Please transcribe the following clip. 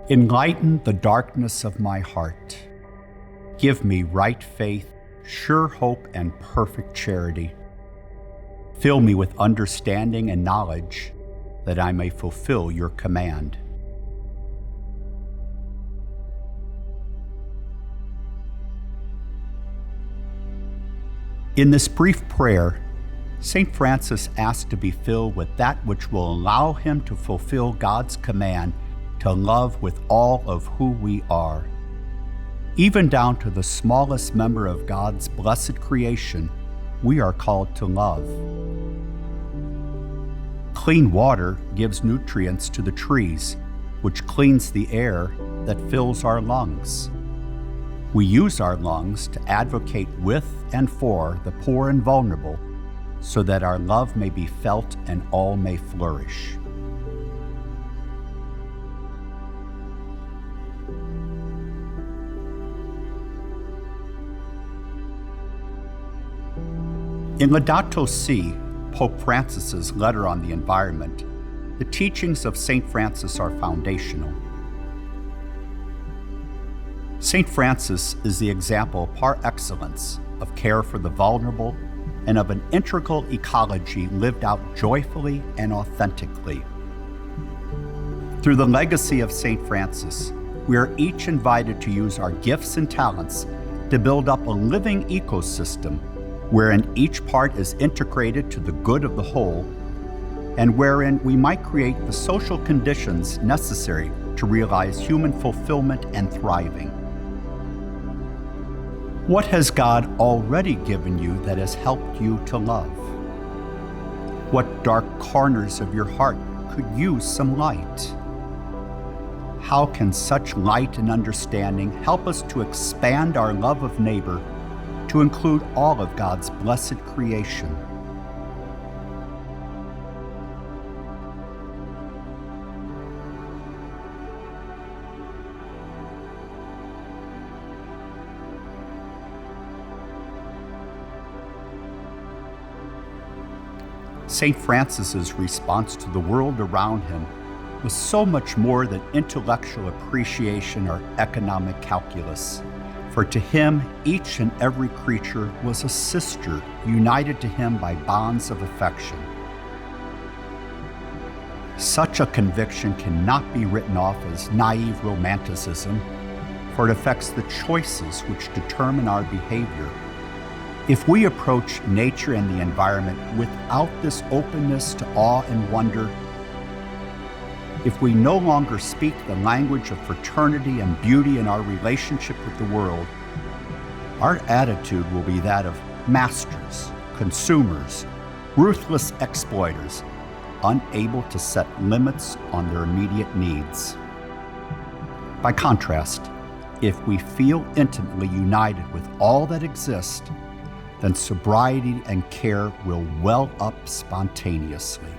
Enlighten the darkness of my heart. Give me right faith, sure hope, and perfect charity. Fill me with understanding and knowledge, that I may fulfill your command. In this brief prayer, St. Francis asked to be filled with that which will allow him to fulfill God's command to love with all of who we are. Even down to the smallest member of God's blessed creation, we are called to love. Clean water gives nutrients to the trees, which cleans the air that fills our lungs. We use our lungs to advocate with and for the poor and vulnerable, so that our love may be felt and all may flourish. In Laudato Si, Pope Francis's letter on the environment, the teachings of St. Francis are foundational. St. Francis is the example par excellence of care for the vulnerable and of an integral ecology lived out joyfully and authentically. Through the legacy of St. Francis, we are each invited to use our gifts and talents to build up a living ecosystem wherein each part is integrated to the good of the whole, and wherein we might create the social conditions necessary to realize human fulfillment and thriving. What has God already given you that has helped you to love? What dark corners of your heart could use some light? How can such light and understanding help us to expand our love of neighbor to include all of God's blessed creation? St. Francis's response to the world around him was so much more than intellectual appreciation or economic calculus. For to him, each and every creature was a sister, united to him by bonds of affection. Such a conviction cannot be written off as naive romanticism, for it affects the choices which determine our behavior. If we approach nature and the environment without this openness to awe and wonder, if we no longer speak the language of fraternity and beauty in our relationship with the world, our attitude will be that of masters, consumers, ruthless exploiters, unable to set limits on their immediate needs. By contrast, if we feel intimately united with all that exists, then sobriety and care will well up spontaneously.